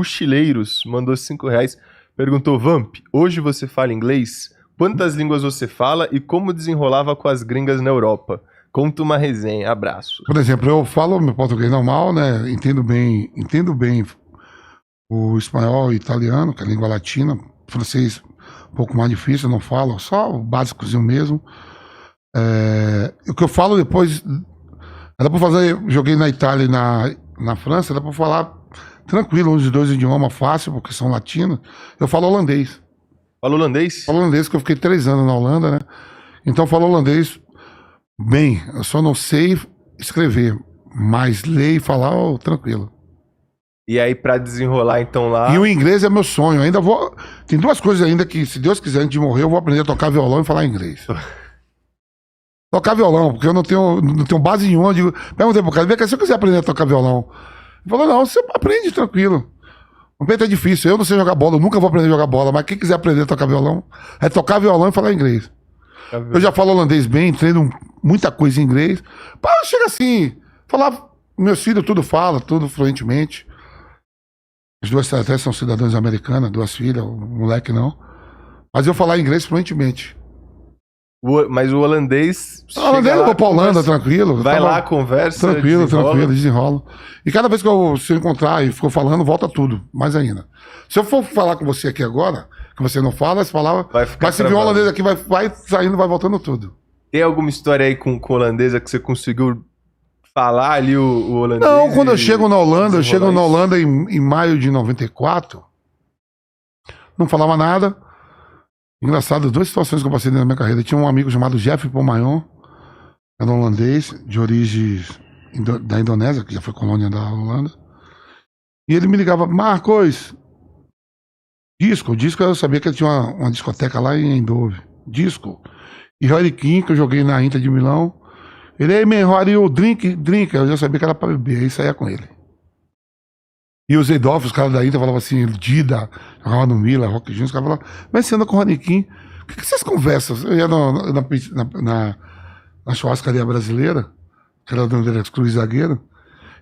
Mochileiros mandou R$5. Perguntou, Vamp, hoje você fala inglês? Quantas línguas você fala e como desenrolava com as gringas na Europa? Conta uma resenha, abraço. Por exemplo, eu falo meu português normal, né? Entendo bem o espanhol e italiano, que é a língua latina. Francês, um pouco mais difícil, eu não falo, só o básicozinho mesmo. O que eu falo depois, dá pra fazer, joguei na Itália e na França, dá pra falar tranquilo, os dois idiomas fácil, porque são latinos. Eu falo holandês. Fala holandês? Falo holandês, porque eu fiquei 3 anos na Holanda, né? Então eu falo holandês bem, eu só não sei escrever, mas ler e falar, tranquilo. E aí, pra desenrolar, então, lá... E o inglês é meu sonho, ainda vou... Tem 2 coisas ainda que, se Deus quiser, antes de morrer, eu vou aprender a tocar violão e falar inglês. Tocar violão, porque eu não tenho base nenhuma. Eu digo, perguntei pro cara, vem cá, se eu quiser aprender a tocar violão. Ele falou, não, você aprende tranquilo. O peito é difícil, eu não sei jogar bola, eu nunca vou aprender a jogar bola, mas quem quiser aprender a tocar violão, é tocar violão e falar inglês. Eu já falo holandês bem, treino muita coisa em inglês. Pá, chega assim, falar, meus filhos tudo fala, tudo fluentemente. As 2 até são cidadãos americanas, 2 filhas, o moleque não. Mas eu falar inglês fluentemente. Mas o holandês... O holandês eu vou pra Holanda, tranquilo. Vai lá, conversa, tranquilo, desenrola. E cada vez que se eu encontrar e for falando, volta tudo, mais ainda. Se eu for falar com você aqui agora, que você não fala, essa palavra, vai se vir um holandês aqui, vai saindo, vai voltando tudo. Tem alguma história aí com holandesa que você conseguiu falar ali o holandês? Não, quando eu chego na Holanda, em maio de 94, não falava nada. Engraçado, 2 situações que eu passei na minha carreira. Tinha um amigo chamado Jeff Pomayon, era um holandês, de origens da Indonésia, que já foi colônia da Holanda. E ele me ligava, Marcos, disco eu sabia que ele tinha uma discoteca lá em Eindhoven. Disco. E Harry King, que eu joguei na Inter de Milão. Ele, aí, man, how are you? Drink. Eu já sabia que era pra beber, aí saía com ele. E os Eidolf, os caras da Inter falavam assim, Dida, jogava no Mila, Rock Juniors, os caras falavam, mas você anda com o Raniquim, o que vocês conversam? Eu ia na churrascaria brasileira, que era do André Cruz zagueiro,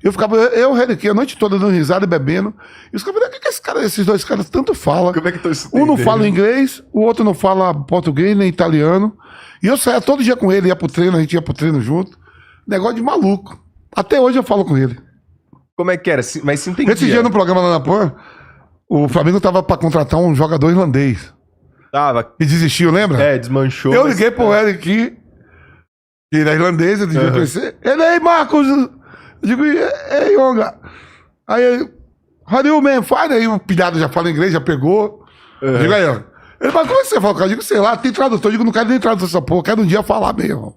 eu ficava, eu e o Raniquim, a noite toda dando risada e bebendo, e os caras falavam, o que esses 2 caras tanto falam? Como é que estão isso? Um não fala inglês, o outro não fala português, nem italiano, e eu saía todo dia com ele, ia pro treino, a gente ia pro treino junto, negócio de maluco. Até hoje eu falo com ele. Como é que era? Mas se entendia. Esse dia no programa lá na PAN, o Flamengo tava pra contratar um jogador irlandês. Tava. E desistiu, lembra? Desmanchou. Eu liguei pro Eric, que ele é irlandês, ele devia conhecer. Ele, aí, Marcos. Eu digo, ei, Yonga. Aí ele, how do you man find? Aí o pilhado já fala inglês, já pegou. Eu digo, aí, ó. Ele, mas como você fala? Eu digo, sei lá, tem tradutor. Eu digo, não quero nem tradutor essa porra, quero um dia falar mesmo.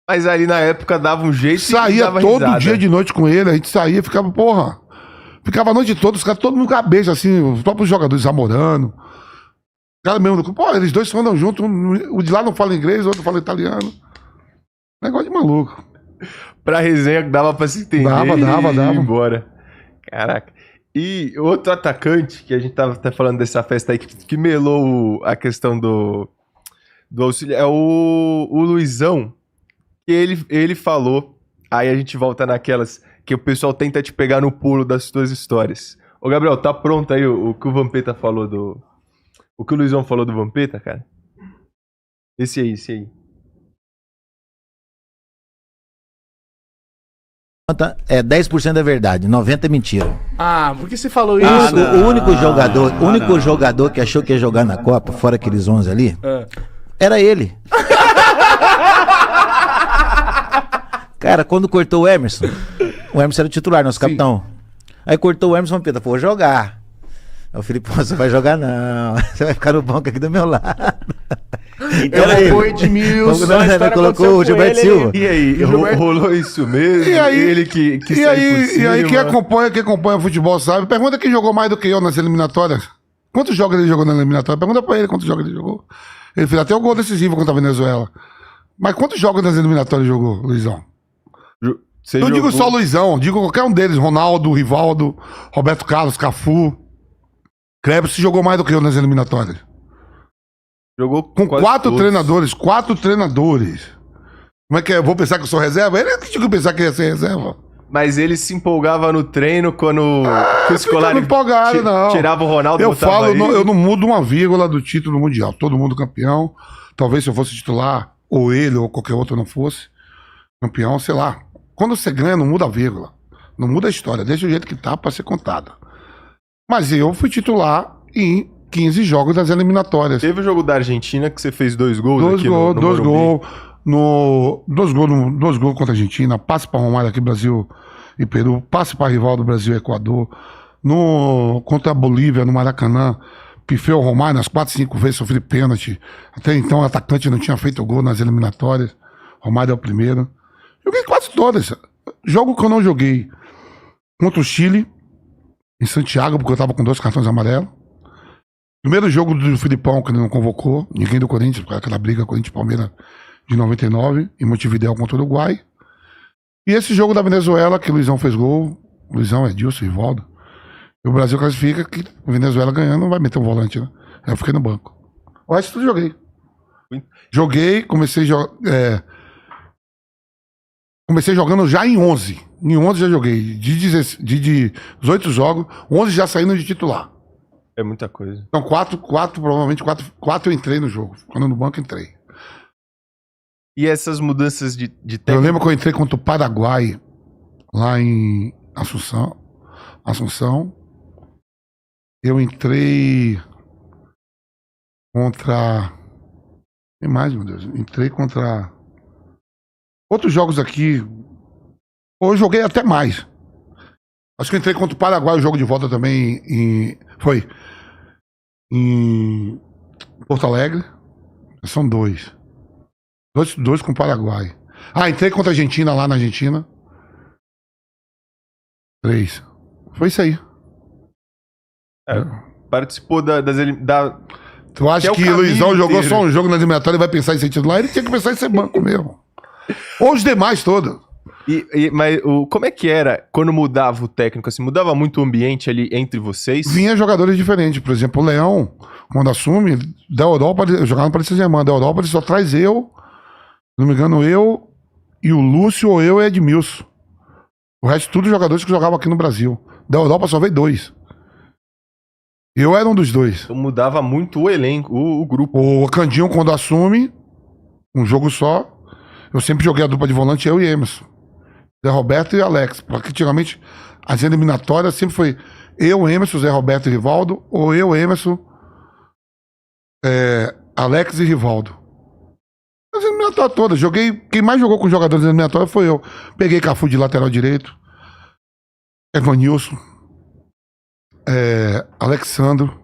Mas ali na época dava um jeito. Saía todo dia de noite com ele, a gente saía, ficava, porra. Ficava a noite toda, os caras todo mundo cabeça, assim, os próprios jogadores, Zamorano. Cara mesmo, pô, eles 2 andam juntos, o de lá não fala inglês, o outro fala italiano. Negócio de maluco. Pra resenha dava pra se entender. Dava. Ir embora. Caraca. E outro atacante, que a gente tava até falando dessa festa aí, que melou a questão do auxílio, é o Luizão. Ele falou, aí a gente volta naquelas que o pessoal tenta te pegar no pulo das tuas histórias. Ô, Gabriel, tá pronto aí o que o Vampeta falou do... O que o Luizão falou do Vampeta, cara? Esse aí. É 10% é verdade, 90% é mentira. Ah, por que você falou isso? O único jogador que achou que ia jogar na Copa, fora aqueles 11 ali, era ele. Cara, quando cortou o Emerson era o titular, nosso capitão. Aí cortou o Emerson, Pedro, vou jogar. Aí o Felipe, você vai jogar não, você vai ficar no banco aqui do meu lado. Então o Edmilson, colocou o Gilberto Silva. E aí, rolou isso mesmo? E aí, ele que saiu por cima. E aí quem acompanha futebol sabe, pergunta quem jogou mais do que eu nas eliminatórias. Quantos jogos ele jogou na eliminatória? Pergunta pra ele quantos jogos ele jogou. Ele fez até o gol decisivo contra a Venezuela. Mas quantos jogos nas eliminatórias jogou, Luizão? Não digo só Luizão, digo qualquer um deles. Ronaldo, Rivaldo, Roberto Carlos, Cafu. Kleber se jogou mais do que eu nas eliminatórias. Jogou com 4 treinadores. Como é que é? Eu vou pensar que eu sou reserva? Ele que tinha que pensar que ia ser reserva. Mas ele se empolgava no treino quando o Ficava empolgado, não. tirava o Ronaldo. Eu botava falo, ele. eu não mudo uma vírgula do título mundial. Todo mundo campeão. Talvez se eu fosse titular, ou ele, ou qualquer outro não fosse campeão, sei lá. Quando você ganha, não muda a vírgula. Não muda a história. Deixa o jeito que tá pra ser contada. Mas eu fui titular em 15 jogos das eliminatórias. Teve o jogo da Argentina que você fez 2 gols Dois aqui gols, no dois Morumbi. gols. Dois gols contra a Argentina. Passe para Romário aqui, Brasil e Peru. Passe para rival do Brasil e Equador. Contra a Bolívia, no Maracanã. Pifei o Romário nas 4, 5 vezes, sofri pênalti. Até então o atacante não tinha feito gol nas eliminatórias. Romário é o primeiro. Joguei quase todas. Jogo que eu não joguei contra o Chile, em Santiago, porque eu tava com 2 cartões amarelos. Primeiro jogo do Filipão, que ele não convocou, ninguém do Corinthians, por causa daquela briga Corinthians-Palmeiras de 99, em Montevidéu contra o Uruguai. E esse jogo da Venezuela, que o Luizão fez gol, Luizão, Edilson, Rivaldo. E o Brasil classifica que a Venezuela ganhando não vai meter um volante, né? Aí eu fiquei no banco. O resto tudo joguei. Joguei, comecei jogando já em 11. Em 11 já joguei. De 18 jogos, 11 já saindo de titular. É muita coisa. Então, 4 provavelmente 4 eu entrei no jogo. Quando no banco, entrei. E essas mudanças de Eu técnico? lembro que eu entrei contra o Paraguai, lá em Assunção. Eu entrei contra... Tem mais, meu Deus. Entrei contra... Outros jogos aqui... Ou eu joguei até mais. Acho que eu entrei contra o Paraguai, o jogo de volta também foi em Porto Alegre. São 2. 2 com o Paraguai. Entrei contra a Argentina, lá na Argentina. 3. Foi isso aí. Participou Tu acha que o Luizão jogou só um jogo na eliminatória e vai pensar em ser titular? Ele tinha que pensar em ser banco mesmo. Ou os demais todos. Mas como é que era quando mudava o técnico? Assim, mudava muito o ambiente ali entre vocês? Vinha jogadores diferentes. Por exemplo, o Leão, quando assume, da Europa, eu jogava no Paris Saint-Germain. Da Europa, ele só traz eu, se não me engano, eu e o Lúcio, ou eu e Edmilson. O resto, tudo jogadores que jogavam aqui no Brasil. Da Europa só veio 2. Eu era um dos 2. Então mudava muito o elenco, o grupo. O Candinho, quando assume, um jogo só, eu sempre joguei a dupla de volante, eu e Emerson. Zé Roberto e Alex. Porque antigamente as eliminatórias sempre foi eu, Emerson, Zé Roberto e Rivaldo, ou eu, Emerson, Alex e Rivaldo. As eliminatórias todas. Quem mais jogou com jogadores eliminatórias foi eu. Peguei Cafu de lateral direito, Evanilson, Alexandro,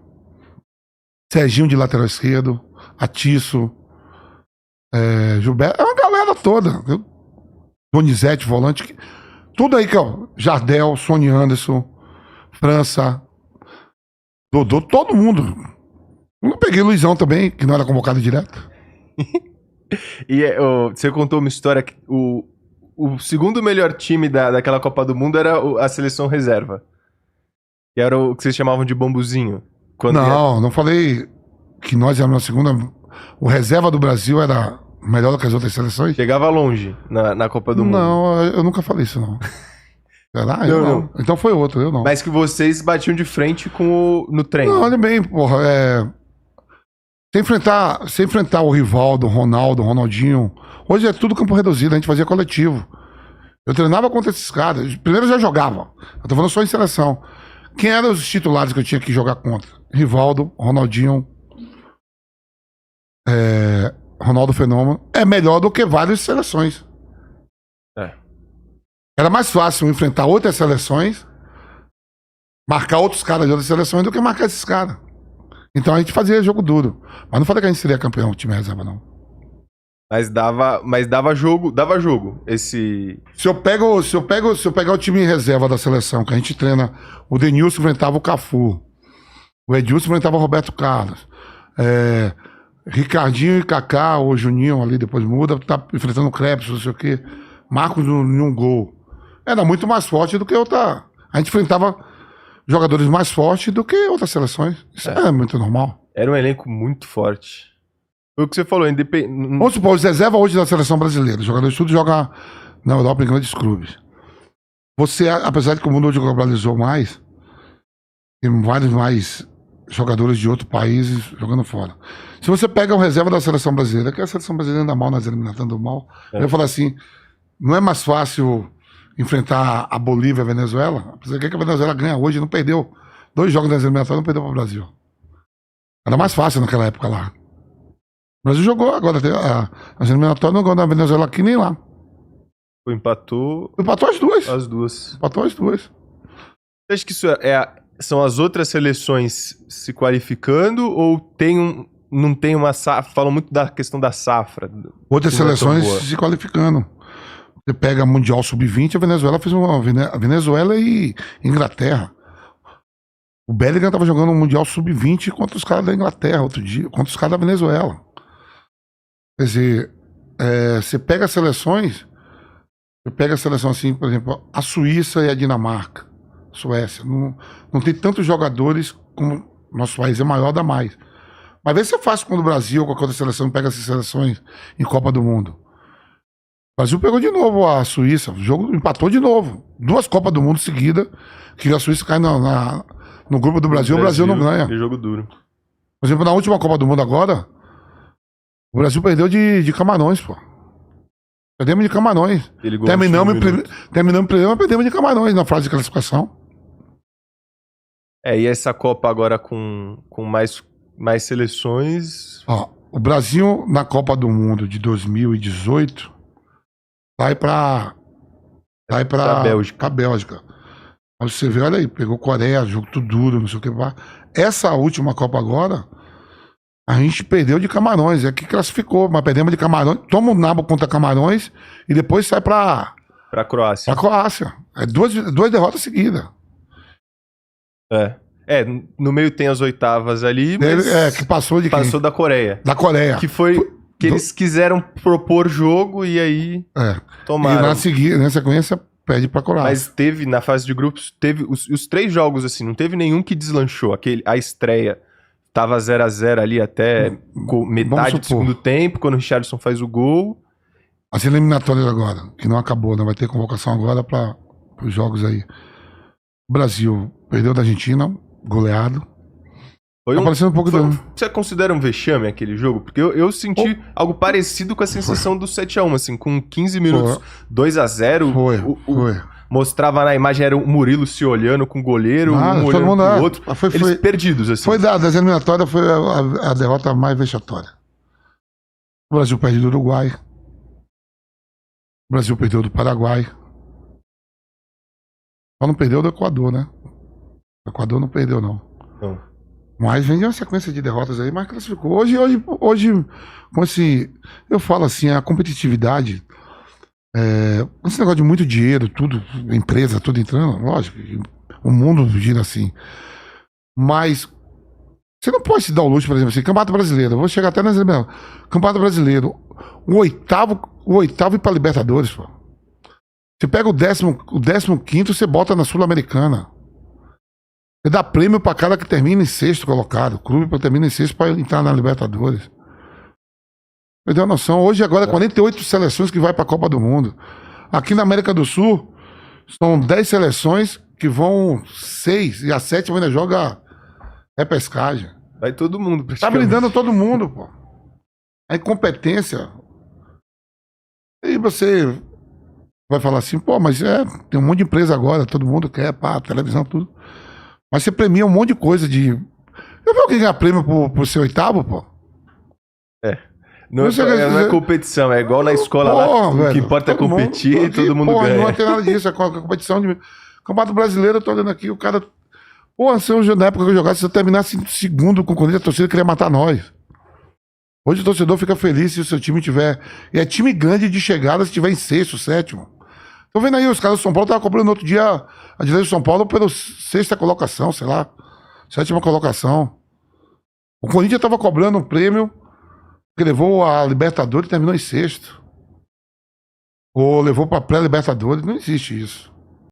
Serginho de lateral esquerdo, Atiço, Gilberto. É uma galera toda. Donizete, volante. Tudo aí, Jardel, Sony Anderson, França, Dodô, todo mundo. Eu não peguei Luizão também, que não era convocado direto. E você contou uma história que o segundo melhor time daquela Copa do Mundo era a seleção reserva. Que era o que vocês chamavam de bambuzinho. Não falei que nós éramos a segunda. O reserva do Brasil era melhor do que as outras seleções? Chegava longe na Copa do Mundo. Não, eu nunca falei isso, não. Será? Eu não. Então foi outro, eu não. Mas que vocês batiam de frente no treino. Não, olha bem, porra. Sem enfrentar o Rivaldo, o Ronaldo, o Ronaldinho. Hoje é tudo campo reduzido, a gente fazia coletivo. Eu treinava contra esses caras. Primeiro eu já jogava. Eu tô falando só em seleção. Quem eram os titulares que eu tinha que jogar contra? Rivaldo, Ronaldinho, Ronaldo Fenômeno. É melhor do que várias seleções. Era mais fácil enfrentar outras seleções, marcar outros caras de outras seleções do que marcar esses caras. Então a gente fazia jogo duro. Mas não falei que a gente seria campeão, time reserva, não. Mas dava jogo. Se eu pegar o time em reserva da seleção, que a gente treina, o Denilson enfrentava o Cafu, o Edilson enfrentava o Roberto Carlos, Ricardinho e Kaká, ou Juninho ali, depois muda, tá enfrentando o Krebs, não sei o quê, Marcos em um gol. Era muito mais forte do que outra. A gente enfrentava jogadores mais fortes do que outras seleções. Isso é muito normal. Era um elenco muito forte. Foi o que você falou, independente. Vamos supor, os reserva hoje da seleção brasileira. Os jogadores tudo jogam na Europa em grandes clubes. você, apesar de que o mundo hoje globalizou mais, tem vários mais jogadores de outros países jogando fora. Se você pega o reserva da seleção brasileira, que a seleção brasileira anda mal nas eliminatórias, anda mal, eu ia falar assim, não é mais fácil enfrentar a Bolívia e a Venezuela? Apesar de que a Venezuela ganha hoje, não perdeu 2 jogos nas eliminatórias, não perdeu para o Brasil. Era mais fácil naquela época lá. O Brasil jogou agora, as eliminatórias não ganhou na Venezuela aqui nem lá. Empatou Empatou as duas. as duas. Empatou as duas. Você acha que isso são as outras seleções se qualificando ou não tem uma safra? Falam muito da questão da safra. Outras que não é tão seleções boa. se qualificando. Você pega Mundial Sub-20, a Venezuela fez a Venezuela e Inglaterra. O Bellingham estava jogando um Mundial Sub-20 contra os caras da Inglaterra outro dia, contra os caras da Venezuela. Quer dizer, você pega as seleções, assim, por exemplo, a Suíça e a Dinamarca, Suécia. Não tem tantos jogadores como nosso país é maior, dá mais. Mas vê se é fácil quando o Brasil ou qualquer outra seleção pega essas seleções em Copa do Mundo. O Brasil pegou de novo a Suíça, o jogo empatou de novo. 2 Copas do Mundo seguidas, que a Suíça cai no grupo do Brasil, o Brasil não ganha. Que jogo duro. Por exemplo, na última Copa do Mundo agora, o Brasil perdeu de Camarões, pô. Perdemos de Camarões. Terminamos em primeiro, mas perdemos de Camarões na fase de classificação. E essa Copa agora com mais seleções... Ó, o Brasil na Copa do Mundo de 2018 vai pra Bélgica. Aí você vê, olha aí, pegou Coreia, jogo tudo duro, não sei o que. Essa última Copa agora, a gente perdeu de Camarões, é que classificou, mas perdemos de Camarões, toma um nabo contra Camarões e depois sai pra Croácia. Pra Croácia. É 2 derrotas seguidas. No meio tem as oitavas ali, mas que passou de quem? passou da Coreia. Da Coreia. Que foi que eles quiseram propor jogo e aí tomaram. E na sequência perde pra Coreia. Mas teve, na fase de grupos, teve os 3 jogos, assim, não teve nenhum que deslanchou. A estreia tava 0-0 ali até metade do segundo tempo, quando o Richarlison faz o gol. As eliminatórias agora, que não acabou, né? Vai ter convocação agora para os jogos aí. O Brasil perdeu da Argentina, goleado. Tá parecendo um pouco Você considera um vexame aquele jogo? Porque eu senti algo parecido com a sensação do 7-1, assim, com 15 minutos, 2-0. Foi. Mostrava na imagem, era o Murilo se olhando com o goleiro, um olhando pro outro. Eles perdidos, assim. Foi das eliminatórias, foi a derrota mais vexatória. O Brasil perde do Uruguai. O Brasil perdeu do Paraguai. Só não perdeu do Equador, né? O Equador não perdeu, não. Mas vem uma sequência de derrotas aí, mas classificou. Hoje com esse... Eu falo assim, a competitividade... esse negócio de muito dinheiro, tudo, empresa, tudo entrando, lógico, o mundo gira assim. Mas você não pode se dar o luxo, por exemplo, assim, Campeonato Brasileiro, eu vou chegar até nas eliminatórias. Campeonato Brasileiro, o oitavo ir pra Libertadores, pô. Você pega o 15º, você bota na Sul-Americana. Você dá prêmio pra cara que termina em 6º colocado, o clube que termina em 6º pra entrar na Libertadores. Perdeu a noção. Hoje, agora, 48 seleções que vai para a Copa do Mundo. Aqui na América do Sul, são 10 seleções que vão 6, e a 7ª ainda joga repescagem. Vai todo mundo, Tá brindando todo mundo, pô. A incompetência. E você vai falar assim, pô, mas tem um monte de empresa agora, todo mundo quer, televisão, tudo. Mas você premia um monte de coisa de... Eu vi alguém ganhar prêmio por ser oitavo, pô? Não é competição, é igual na escola lá, o que importa é competir e todo mundo ganha. Não tem nada disso, é competição de... Campeonato Brasileiro, eu tô olhando aqui, o cara... Pô, na época que eu jogasse, se eu terminasse em segundo com o Corinthians, a torcida queria matar nós. Hoje o torcedor fica feliz se o seu time tiver... E é time grande de chegada se tiver em 6º, 7º. Tô vendo aí, os caras do São Paulo estavam cobrando outro dia a direita do São Paulo pela 6ª colocação, sei lá. 7ª colocação. O Corinthians tava cobrando um prêmio que levou a Libertadores e terminou em 6º. Ou levou pra pré-Libertadores. Não existe isso.